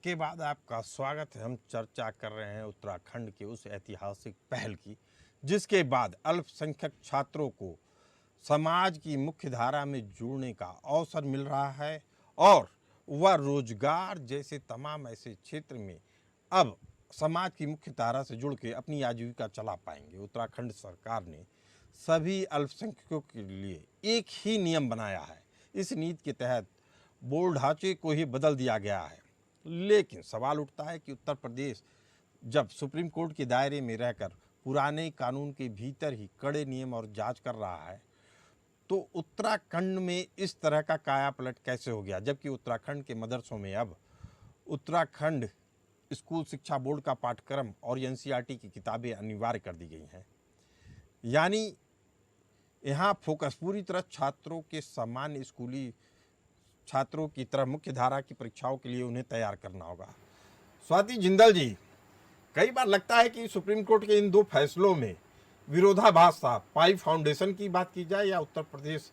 के बाद आपका स्वागत है। हम चर्चा कर रहे हैं उत्तराखंड के उस ऐतिहासिक पहल की जिसके बाद अल्पसंख्यक छात्रों को समाज की मुख्य धारा में जुड़ने का अवसर मिल रहा है और वह रोजगार जैसे तमाम ऐसे क्षेत्र में अब समाज की मुख्य धारा से जुड़ के अपनी आजीविका चला पाएंगे। उत्तराखंड सरकार ने सभी अल्पसंख्यकों के लिए एक ही नियम बनाया है। इस नीति के तहत बोर्ड ढांचे को ही बदल दिया गया है, लेकिन सवाल उठता है कि उत्तर प्रदेश जब सुप्रीम कोर्ट के दायरे में रहकर पुराने कानून के भीतर ही कड़े नियम और जांच कर रहा है, तो उत्तराखंड में इस तरह का कायापलट कैसे हो गया, जबकि उत्तराखंड के मदरसों में अब उत्तराखंड स्कूल शिक्षा बोर्ड का पाठ्यक्रम और एनसीईआरटी की किताबें अनिवार्य कर दी गई हैं। यानी यहाँ फोकस पूरी तरह छात्रों के सामान्य स्कूली छात्रों की तरह मुख्य धारा की परीक्षाओं के लिए उन्हें तैयार करना होगा। स्वाति जिंदल जी, कई बार लगता है कि सुप्रीम कोर्ट के इन दो फैसलों में विरोधाभास था। पाई फाउंडेशन की बात की जाए या उत्तर प्रदेश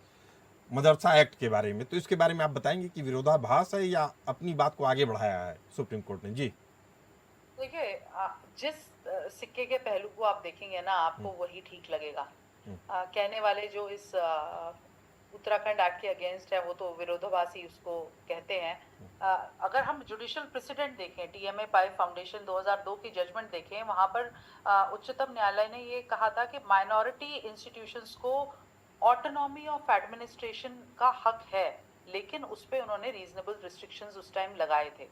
मदरसा एक्ट के बारे में, तो इसके बारे में आप बताएंगे कि विरोधाभास है या अपनी बात को आगे बढ़ाया है सुप्रीम कोर्ट ने? जी देखिए, जिस सिक्के के पहलू को आप देखेंगे ना, आपको वही ठीक लगेगा। कहने वाले जो इस उत्तराखंड एक्ट के अगेंस्ट है, वो तो विरोधाभासी उसको कहते हैं। अगर हम जुडिशियल प्रेसिडेंट देखें, टीएमए पाई फाउंडेशन 2002 की जजमेंट देखें, वहां पर उच्चतम न्यायालय ने ये कहा था कि माइनॉरिटी इंस्टीट्यूशंस को ऑटोनॉमी ऑफ एडमिनिस्ट्रेशन का हक है, लेकिन उस पर उन्होंने रीजनेबल रिस्ट्रिक्शंस उस टाइम लगाए थे।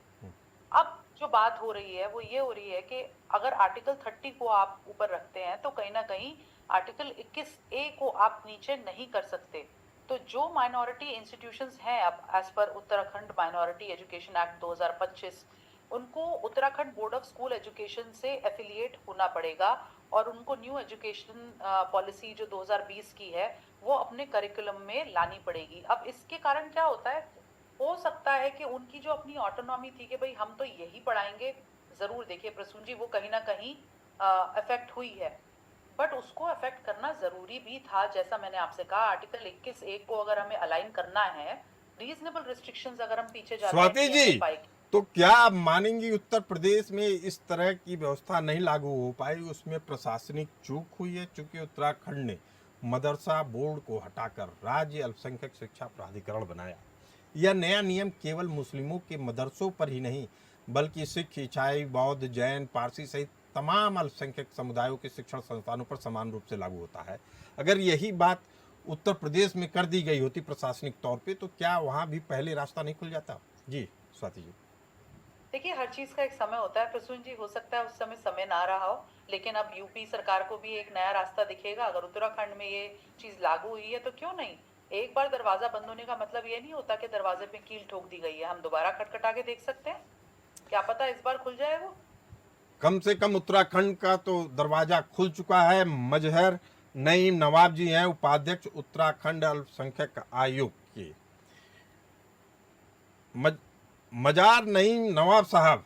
अब जो बात हो रही है वो ये हो रही है कि अगर आर्टिकल 30 को आप ऊपर रखते हैं तो कहीं ना कहीं आर्टिकल 21A को आप नीचे नहीं कर सकते। तो जो माइनॉरिटी इंस्टीट्यूशंस हैं अब as per Uttarakhand minority education act 2025, उनको Uttarakhand board of school education से एफिलिएट होना पड़ेगा और उनको न्यू एजुकेशन पॉलिसी जो 2020 की है वो अपने करिकुलम में लानी पड़ेगी। अब इसके कारण क्या होता है, हो सकता है कि उनकी जो अपनी ऑटोनॉमी थी कि भाई हम तो यही पढ़ाएंगे, जरूर देखिए प्रसून जी, वो कहीं ना कहीं अफेक्ट हुई है, बट उसको अफेक्ट करना जरूरी भी था। जैसा मैंने आपसे कहा, आर्टिकल 21A को अगर हमें अलाइन करना है, रीजनेबल रिस्ट्रिक्शंस अगर हम पीछे जाते हैं स्वाति टीएमए जी, पाई की। तो क्या आप मानेंगी उत्तर प्रदेश में इस तरह की व्यवस्था नहीं लागू हो पाई, उसमें प्रशासनिक चूक हुई है? चूंकि उत्तराखंड ने मदरसा बोर्ड को हटाकर राज्य अल्पसंख्यक शिक्षा प्राधिकरण बनाया। यह नया नियम केवल मुस्लिमों के मदरसों पर ही नहीं बल्कि सिख, ईसाई, बौद्ध, जैन, पारसी सहित तमाम अल्पसंख्यक समुदायों के शिक्षण संस्थानों पर समान रूप से लागू होता है। अगर यही बात उत्तर प्रदेश में कर दी गई होती प्रशासनिक तौर पे, तो क्या वहां भी पहले रास्ता नहीं खुल जाता? जी स्वाति जी। देखिए, हर चीज का एक समय होता है प्रसून जी, हो सकता है उस समय ना रहा हो, लेकिन अब यूपी सरकार को भी एक नया रास्ता दिखेगा। अगर उत्तराखंड में ये चीज लागू हुई है तो क्यों नहीं। एक बार दरवाजा बंद होने का मतलब ये नहीं होता कि दरवाजे पे कील ठोक दी गई है। हम दोबारा खटखटा के देख सकते हैं, क्या पता इस बार खुल जाए वो। कम से कम उत्तराखंड का तो दरवाजा खुल चुका है। मजहर नईम नवाब जी हैं उपाध्यक्ष उत्तराखंड अल्पसंख्यक आयोग के। मजार नईम नवाब साहब,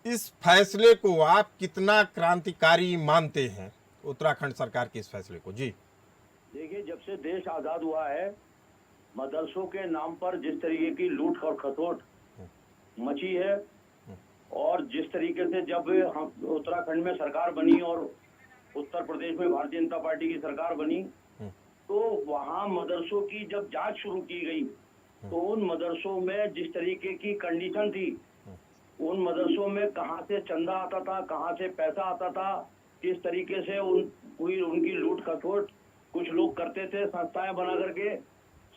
इस फैसले को आप कितना क्रांतिकारी मानते हैं, उत्तराखंड सरकार के इस फैसले को? जी देखिए, जब से देश आजाद हुआ है, मदरसों के नाम पर जिस तरीके की लूट और खसोट मची है, और जिस तरीके से जब हम उत्तराखंड में सरकार बनी और उत्तर प्रदेश में भारतीय जनता पार्टी की सरकार बनी, तो वहां मदरसों की जब जांच शुरू की गई तो उन मदरसों में जिस तरीके की कंडीशन थी, उन मदरसों में कहां से चंदा आता था, कहां से पैसा आता था, किस तरीके से उनकी लूट खसोट कुछ लोग करते थे संस्थाएं बना करके।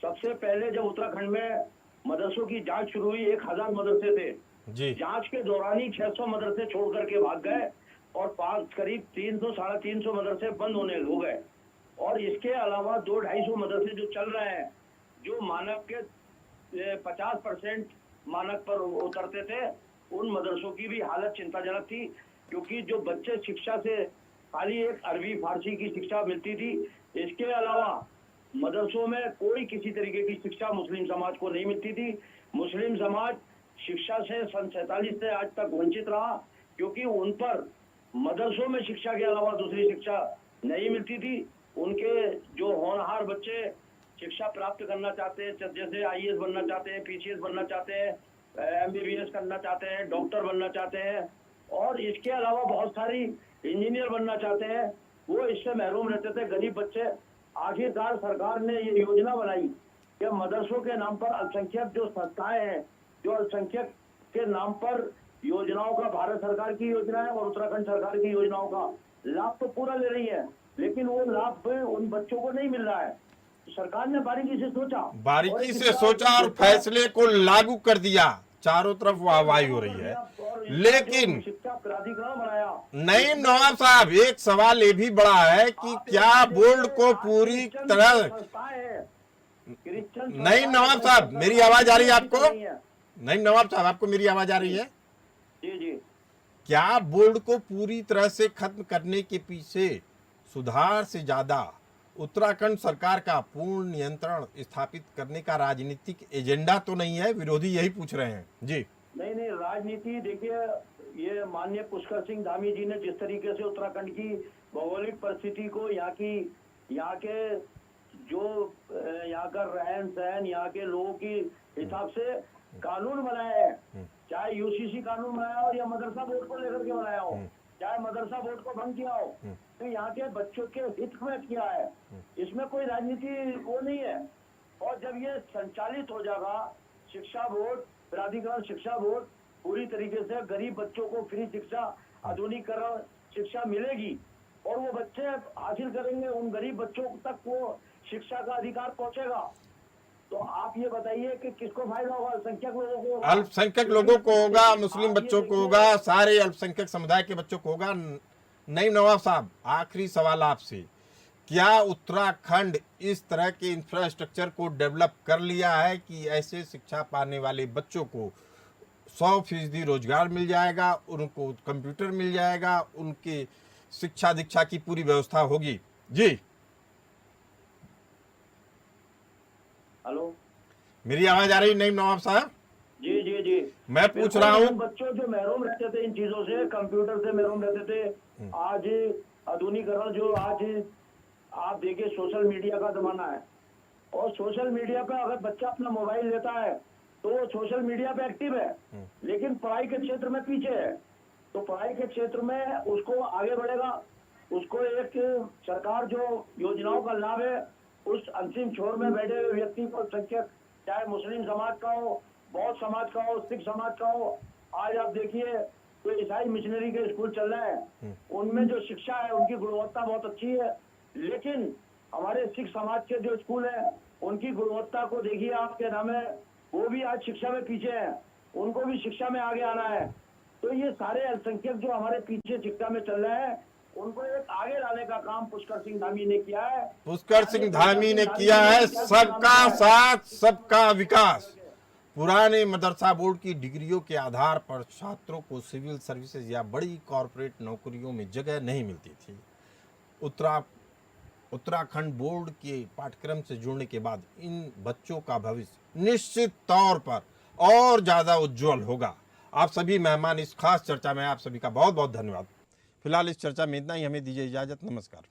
सबसे पहले जब उत्तराखंड में मदरसों की जांच शुरू हुई, 1000 मदरसे थे। जी जांच के दौरान ही 600 मदरसे छोड़ करके भाग गए और करीब 300 साढ़े 300 मदरसे बंद होने हो गए। और इसके अलावा 200-250 मदरसे जो चल रहे हैं, जो मानक के 50% मानक पर उतरते थे, उन मदरसों की भी हालत चिंताजनक थी, क्योंकि जो बच्चे शिक्षा से खाली एक अरबी फारसी की शिक्षा मिलती थी। इसके अलावा मदरसों में कोई किसी तरीके की शिक्षा मुस्लिम समाज को नहीं मिलती थी। मुस्लिम समाज शिक्षा से सन 47 से आज तक वंचित रहा, क्योंकि उन पर मदरसों में शिक्षा के अलावा दूसरी शिक्षा नहीं मिलती थी। उनके जो होनहार बच्चे शिक्षा प्राप्त करना चाहते हैं, जैसे आईएएस बनना चाहते हैं, पीसीएस बनना चाहते हैं, MBBS करना चाहते हैं, डॉक्टर बनना चाहते हैं और इसके अलावा बहुत सारी इंजीनियर बनना चाहते हैं, वो इससे महरूम रहते थे, गरीब बच्चे। आखिरकार सरकार ने ये योजना बनाई कि मदरसों के नाम पर अल्पसंख्यक जो संस्थाएं हैं, जो अल्पसंख्यक के नाम पर योजनाओं का, भारत सरकार की योजना है और उत्तराखंड सरकार की योजनाओं का लाभ तो पूरा ले रही है, लेकिन वो लाभ उन बच्चों को नहीं मिल रहा है। सरकार ने बारीकी से सोचा, बारीकी से सोचा और फैसले को लागू कर दिया। चारों तरफ वाहवाही हो रही है, लेकिन शिक्षा प्राधिकरण बनाया। नईम नवाब साहब, एक सवाल ये भी बड़ा है कि क्या बोर्ड को पूरी तरह, नईम नवाब साहब मेरी आवाज आ रही है आपको? नईम नवाब साहब आपको मेरी आवाज आ रही है? जी जी। क्या बोर्ड को पूरी तरह से खत्म करने के पीछे सुधार से ज्यादा उत्तराखंड सरकार का पूर्ण नियंत्रण स्थापित करने का राजनीतिक एजेंडा तो नहीं है? विरोधी यही पूछ रहे हैं जी। नहीं, राजनीति देखिए, ये माननीय पुष्कर सिंह धामी जी ने जिस तरीके से उत्तराखंड की भौगोलिक परिस्थिति को, यहाँ के जो यहाँ का रहन सहन, यहाँ के लोगों की हिसाब से कानून बनाया है, चाहे यूसीसी कानून बनाया हो या मदरसा बोर्ड को लेकर के बनाया हो, चाहे मदरसा बोर्ड को भंग किया हो, तो यहाँ के बच्चों के हित में किया है। इसमें कोई राजनीति वो नहीं है। और जब ये संचालित हो जाएगा, शिक्षा बोर्ड, प्राधिकरण शिक्षा बोर्ड पूरी तरीके से गरीब बच्चों को फ्री शिक्षा, आधुनिकीकरण शिक्षा मिलेगी और वो बच्चे हासिल करेंगे, उन गरीब बच्चों तक वो शिक्षा का अधिकार पहुंचेगा, तो आप ये बताइए कि किसको फायदा होगा? अल्पसंख्यक लोगों को होगा, अल्पसंख्यक लोगों को होगा, मुस्लिम बच्चों को होगा, सारे अल्पसंख्यक समुदाय के बच्चों को होगा। नईम नवाब साहब, आखिरी सवाल आपसे, क्या उत्तराखंड इस तरह के इंफ्रास्ट्रक्चर को डेवलप कर लिया है कि ऐसे शिक्षा पाने वाले बच्चों को 100% रोजगार मिल जाएगा, उनको कंप्यूटर मिल जाएगा, उनके शिक्षा दीक्षा की पूरी व्यवस्था होगी? जी हेलो, मेरी आवाज आ रही नईम नवाब साहब? जी जी जी। मैं पूछ रहा हूँ, बच्चों जो महरूम रहते थे इन चीजों से, कंप्यूटर से महरूम रहते थे, आज आधुनिकीकरण, जो आज आप देखिए सोशल मीडिया का जमाना है और सोशल मीडिया पे अगर बच्चा अपना मोबाइल लेता है तो वो सोशल मीडिया पे एक्टिव है, लेकिन पढ़ाई के क्षेत्र में पीछे है। तो पढ़ाई के क्षेत्र में उसको आगे बढ़ेगा, उसको एक सरकार जो योजनाओं का लाभ है, उस अंतिम छोर में बैठे हुए व्यक्ति को, संख्यक चाहे मुस्लिम समाज का हो, बौद्ध समाज का हो, सिख समाज का हो, आज आप देखिए तो ईसाई मिशनरी के स्कूल चल रहे हैं, उनमें जो शिक्षा है उनकी गुणवत्ता बहुत अच्छी है, लेकिन हमारे सिख समाज के जो स्कूल हैं उनकी गुणवत्ता को देखिए, आपके नाम है, वो भी आज शिक्षा में पीछे हैं, उनको भी शिक्षा में आगे आना है। तो ये सारे अल्पसंख्यक जो हमारे पीछे शिक्षा में चल रहे हैं, उनको एक आगे लाने का काम पुष्कर सिंह धामी ने किया है। पुष्कर सिंह धामी ने किया है सबका साथ सबका विकास। पुराने मदरसा बोर्ड की डिग्रियों के आधार पर छात्रों को सिविल सर्विसेज या बड़ी कॉरपोरेट नौकरियों में जगह नहीं मिलती थी। उत्तराखंड बोर्ड के पाठ्यक्रम से जुड़ने के बाद इन बच्चों का भविष्य निश्चित तौर पर और ज्यादा उज्जवल होगा। आप सभी मेहमान इस खास चर्चा में, आप सभी का बहुत बहुत धन्यवाद। फिलहाल इस चर्चा में इतना ही, हमें दीजिए इजाजत, नमस्कार।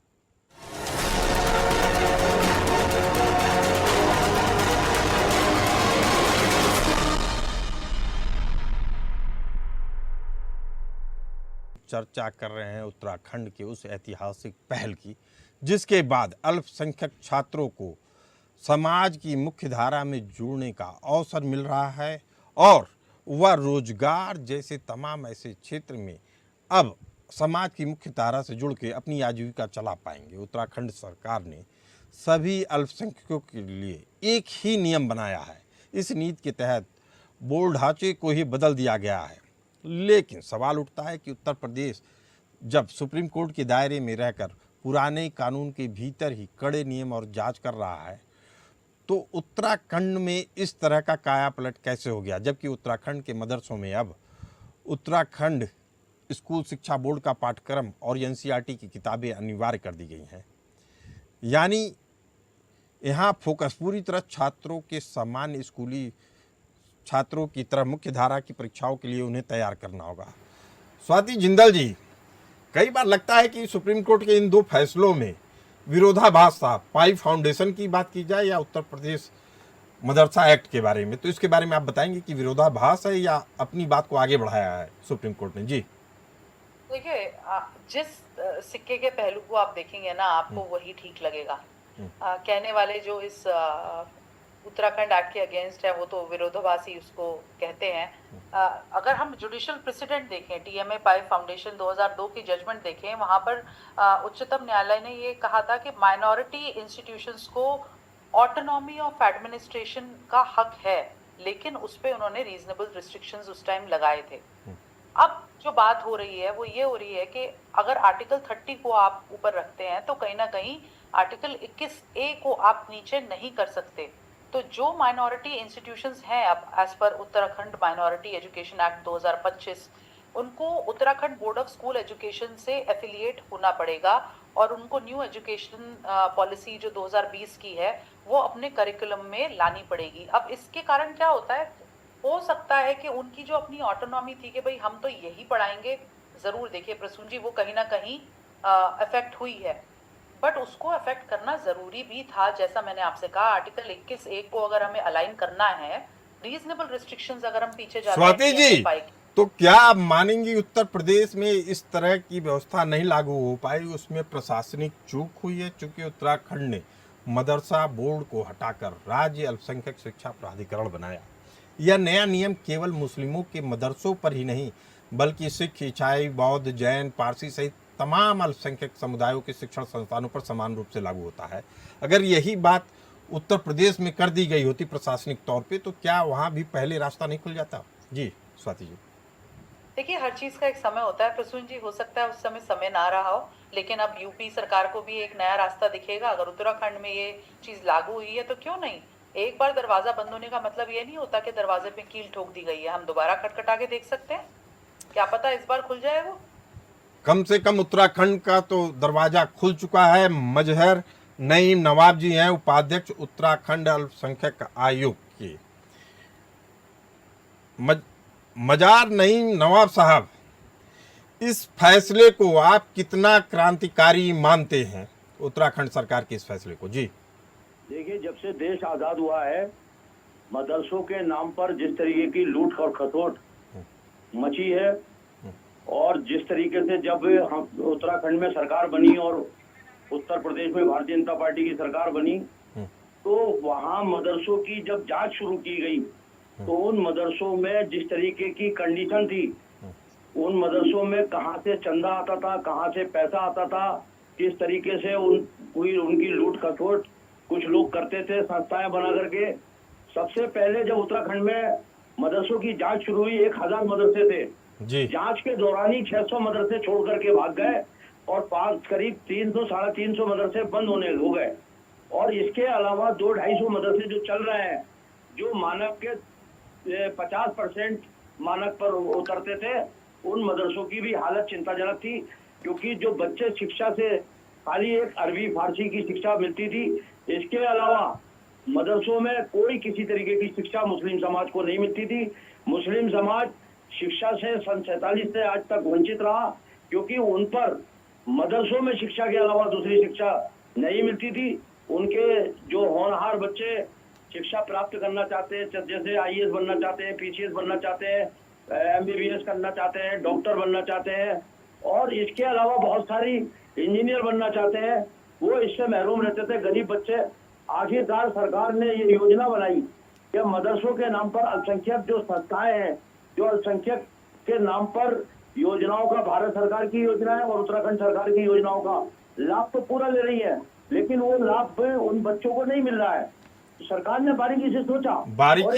चर्चा कर रहे हैं उत्तराखंड के उस ऐतिहासिक पहल की, जिसके बाद अल्पसंख्यक छात्रों को समाज की मुख्य धारा में जुड़ने का अवसर मिल रहा है और वह रोजगार जैसे तमाम ऐसे क्षेत्र में अब समाज की मुख्य धारा से जुड़ के अपनी आजीविका चला पाएंगे। उत्तराखंड सरकार ने सभी अल्पसंख्यकों के लिए एक ही नियम बनाया है। इस नीति के तहत बोर्ड ढांचे को ही बदल दिया गया है, लेकिन सवाल उठता है कि उत्तर प्रदेश जब सुप्रीम कोर्ट के दायरे में रहकर पुराने कानून के भीतर ही कड़े नियम और जांच कर रहा है, तो उत्तराखंड में इस तरह का कायापलट कैसे हो गया, जबकि उत्तराखंड के मदरसों में अब उत्तराखंड स्कूल शिक्षा बोर्ड का पाठ्यक्रम और एनसीईआरटी की किताबें अनिवार्य कर दी गई हैं। यानी यहाँ फोकस पूरी तरह छात्रों के सामान्य स्कूली छात्रों की तरह मुख्य धारा की परीक्षाओं के लिए उन्हें तैयार करना होगा। स्वाति जिंदल जी, कई बार लगता है कि सुप्रीम कोर्ट के इन दो फैसलों में विरोधाभास था। पाई फाउंडेशन की बात की जाए या उत्तर प्रदेश मदरसा एक्ट के बारे में, तो इसके बारे में आप बताएंगे कि विरोधाभास है या अपनी बात को आगे बढ़ाया है सुप्रीम कोर्ट ने? जी देखिए, जिस सिक्के के पहलू को आप देखेंगे ना, आपको वही ठीक लगेगा। कहने वाले जो इस उत्तराखंड एक्ट के अगेंस्ट है, वो तो विरोधाभासी उसको कहते हैं। अगर हम जुडिशियल प्रेसिडेंट देखें, टीएमए पाई फाउंडेशन 2002 की जजमेंट देखें, वहां पर उच्चतम न्यायालय ने ये कहा था कि माइनॉरिटी इंस्टीट्यूशंस को ऑटोनॉमी ऑफ एडमिनिस्ट्रेशन का हक है, लेकिन उस पे उन्होंने रीजनेबल रिस्ट्रिक्शंस उस टाइम लगाए थे। अब जो बात हो रही है वो ये हो रही है कि अगर आर्टिकल 30 को आप ऊपर रखते हैं तो कहीं ना कहीं आर्टिकल 21A को आप नीचे नहीं कर सकते। तो जो माइनॉरिटी इंस्टीट्यूशंस हैं, अब as per Uttarakhand minority education act 2025, उनको Uttarakhand board of school education से एफिलिएट होना पड़ेगा और उनको न्यू एजुकेशन पॉलिसी जो 2020 की है वो अपने करिकुलम में लानी पड़ेगी। अब इसके कारण क्या होता है, हो सकता है कि उनकी जो अपनी ऑटोनॉमी थी कि भाई हम तो यही पढ़ाएंगे, जरूर देखिए प्रसून जी, वो कहीं ना कहीं अफेक्ट हुई है, बट उसको अफेक्ट करना जरूरी भी था। जैसा मैंने आपसे कहा, आर्टिकल 21A को अगर हमें अलाइन करना है, रीजनेबल रिस्ट्रिक्शंस अगर हम पीछे जाते हैं स्वाति जी, तो क्या आप मानेंगी उत्तर प्रदेश में इस तरह की व्यवस्था नहीं लागू हो पाई? उसमें प्रशासनिक चूक हुई है, चूंकि उत्तराखंड ने मदरसा बोर्ड को हटाकर राज्य अल्पसंख्यक शिक्षा प्राधिकरण बनाया। यह नया नियम केवल मुस्लिमों के मदरसों पर ही नहीं, बल्कि सिख, ईसाई, बौद्ध, जैन, पारसी सहित तमाम अल्पसंख्यक समुदायों के शिक्षण संस्थानों पर समान रूप से लागू होता है। अगर यही बात उत्तर प्रदेश में कर दी गई होती प्रशासनिक तौर पे, तो क्या वहां भी पहले रास्ता नहीं खुल जाता? जी स्वाति जी। देखिए, हर चीज का एक समय होता है प्रसून जी, हो सकता है उस समय ना रहा हो, लेकिन अब यूपी सरकार को भी एक नया रास्ता दिखेगा। अगर उत्तराखंड में ये चीज लागू हुई है तो क्यों नहीं, एक बार दरवाजा बंद होने का मतलब ये नहीं होता कि दरवाजे पे कील ठोक दी गई है। हम दोबारा खटखटा के देख सकते हैं, क्या पता इस बार खुल जाए वो। कम से कम उत्तराखंड का तो दरवाजा खुल चुका है। मजहर नईम नवाब जी हैं उपाध्यक्ष उत्तराखंड अल्पसंख्यक आयोग के। मजार नईम नवाब साहब, इस फैसले को आप कितना क्रांतिकारी मानते हैं, उत्तराखंड सरकार के इस फैसले को? जी देखिए, जब से देश आजाद हुआ है, मदरसों के नाम पर जिस तरीके की लूट और खसोट मची है, और जिस तरीके से जब हम उत्तराखंड में सरकार बनी और उत्तर प्रदेश में भारतीय जनता पार्टी की सरकार बनी, तो वहां मदरसों की जब जांच शुरू की गई तो उन मदरसों में जिस तरीके की कंडीशन थी, उन मदरसों में कहां से चंदा आता था, कहां से पैसा आता था, किस तरीके से उनकी लूट खसोट कुछ लोग करते थे संस्थाएं बना करके। सबसे पहले जब उत्तराखंड में मदरसों की जांच शुरू हुई, 1000 मदरसे थे जी। जांच के दौरान ही 600 मदरसे छोड़ करके भाग गए और करीब 300 साढ़े 300 मदरसे बंद होने हो गए। और इसके अलावा 200-250 मदरसे जो चल रहे हैं, जो मानक के 50% मानक पर उतरते थे, उन मदरसों की भी हालत चिंताजनक थी, क्योंकि जो बच्चे शिक्षा से खाली एक अरबी फारसी की शिक्षा मिलती थी, इसके अलावा मदरसों में कोई किसी तरीके की शिक्षा मुस्लिम समाज को नहीं मिलती थी। मुस्लिम समाज शिक्षा से सन 47 से आज तक वंचित रहा, क्योंकि उन पर मदरसों में शिक्षा के अलावा दूसरी शिक्षा नहीं मिलती थी। उनके जो होनहार बच्चे शिक्षा प्राप्त करना चाहते हैं, जैसे IAS बनना चाहते हैं, PCS बनना चाहते हैं, MBBS करना चाहते हैं, डॉक्टर बनना चाहते हैं, और इसके अलावा बहुत सारी इंजीनियर बनना चाहते हैं, वो इससे महरूम रहते थे, गरीब बच्चे। आखिरकार सरकार ने ये योजना बनाई कि मदरसों के नाम पर अल्पसंख्यक जो संस्थाएं हैं, जो अल्पसंख्यक के नाम पर योजनाओं का, भारत सरकार की योजना है और उत्तराखंड सरकार की योजनाओं का लाभ तो पूरा ले रही है, लेकिन वो लाभ उन बच्चों को नहीं मिल रहा है। तो सरकार ने बारीकी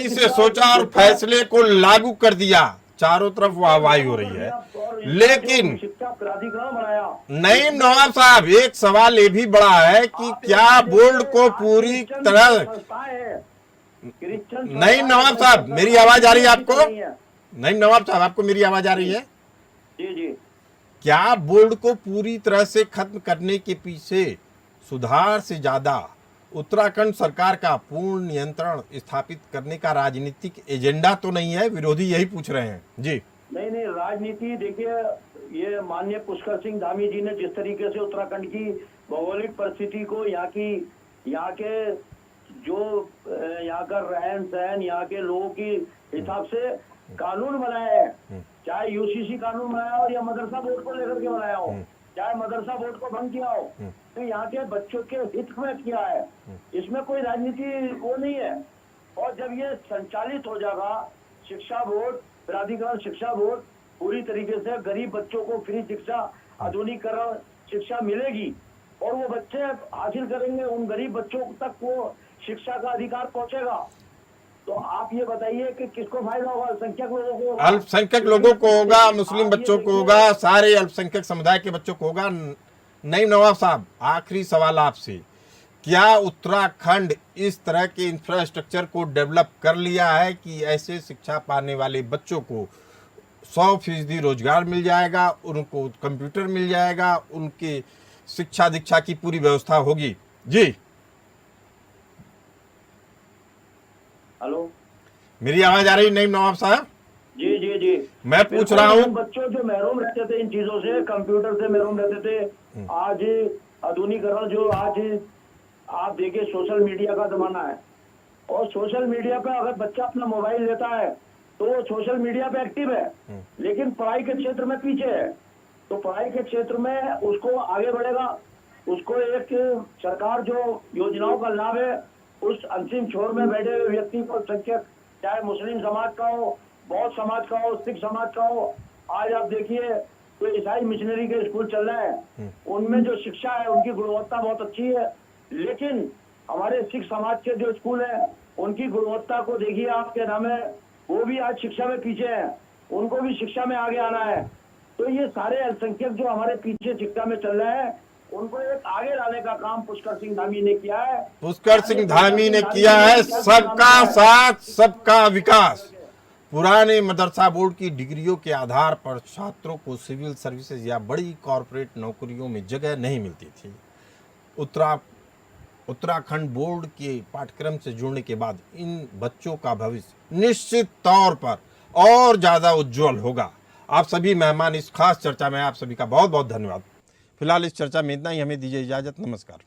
से सोचा और फैसले को लागू कर दिया। चारों तरफ वाहवाही हो रही है, लेकिन शिक्षा प्राधिकरण बनाया। नईम नवाब साहब, एक सवाल ये भी बड़ा है कि क्या बोर्ड को पूरी तरह, नईम नवाब साहब मेरी आवाज आ रही है आपको? नईम नवाब साहब, आपको मेरी आवाज आ रही है? जी जी। क्या बोर्ड को पूरी तरह से खत्म करने के पीछे सुधार से ज्यादा उत्तराखंड सरकार का पूर्ण नियंत्रण स्थापित करने का राजनीतिक एजेंडा तो नहीं है? विरोधी यही पूछ रहे हैं। जी नहीं, राजनीति देखिए, ये माननीय पुष्कर सिंह धामी जी ने जिस तरीके से उत्तराखंड की भौगोलिक परिस्थिति को, यहाँ के जो यहाँ का रहन सहन, यहाँ के लोगों की हिसाब से कानून बनाया है, चाहे यूसीसी कानून बनाया हो या मदरसा बोर्ड को लेकर के बनाया हो, चाहे मदरसा बोर्ड को भंग किया हो, तो यहाँ के बच्चों के हित में किया है। इसमें कोई राजनीति वो नहीं है। और जब ये संचालित हो जाएगा, शिक्षा बोर्ड, प्राधिकरण शिक्षा बोर्ड पूरी तरीके से गरीब बच्चों को फ्री शिक्षा, आधुनिकरण शिक्षा मिलेगी और वो बच्चे हासिल करेंगे, उन गरीब बच्चों तक वो शिक्षा का अधिकार पहुंचेगा। तो आप ये बताइए कि किसको फायदा होगा? अल्पसंख्यक लोगों को होगा, अल्पसंख्यक लोगों को होगा, मुस्लिम बच्चों को होगा, सारे अल्पसंख्यक समुदाय के बच्चों को होगा। नईम नवाब साहब, आखिरी सवाल आपसे, क्या उत्तराखंड इस तरह के इंफ्रास्ट्रक्चर को डेवलप कर लिया है कि ऐसे शिक्षा पाने वाले बच्चों को 100% रोजगार मिल जाएगा, उनको कंप्यूटर मिल जाएगा, उनके शिक्षा दीक्षा की पूरी व्यवस्था होगी? जी, हेलो, मेरी आवाज आ रही नईम नवाब साहब? जी जी जी, मैं पूछ रहा हूँ, बच्चों जो महरूम रहते थे इन चीजों से, कंप्यूटर से महरूम रहते थे, आज आधुनिकरण जो आज आप देखिए सोशल मीडिया का जमाना है, और सोशल मीडिया पे अगर बच्चा अपना मोबाइल लेता है तो वो सोशल मीडिया पे एक्टिव है, लेकिन पढ़ाई के क्षेत्र में पीछे है। तो पढ़ाई के क्षेत्र में उसको आगे बढ़ेगा, उसको एक सरकार जो योजनाओं का लाभ है उस अंतिम छोर में बैठे हुए व्यक्ति को, संख्यक चाहे मुस्लिम समाज का हो, बौद्ध समाज का हो, सिख समाज का हो, आज आप देखिए तो ईसाई मिशनरी के स्कूल चल रहे हैं, उनमें जो शिक्षा है उनकी गुणवत्ता बहुत अच्छी है, लेकिन हमारे सिख समाज के जो स्कूल है उनकी गुणवत्ता को देखिए, आपके नाम है वो भी आज शिक्षा में पीछे हैं, उनको भी शिक्षा में आगे आना है। तो ये सारे अल्पसंख्यक जो हमारे पीछे शिक्षा में चल रहे हैं उनको एक आगे लाने का काम पुष्कर सिंह धामी ने किया है। पुष्कर सिंह धामी ने किया है सबका साथ सबका विकास। पुराने मदरसा बोर्ड की डिग्रियों के आधार पर छात्रों को सिविल सर्विसेज या बड़ी कॉरपोरेट नौकरियों में जगह नहीं मिलती थी। उत्तराखंड बोर्ड के पाठ्यक्रम से जुड़ने के बाद इन बच्चों का भविष्य निश्चित तौर पर और ज्यादा उज्जवल होगा। आप सभी मेहमान इस खास चर्चा में आप सभी का बहुत बहुत धन्यवाद। फिलहाल इस चर्चा में इतना ही, हमें दीजिए इजाजत। नमस्कार।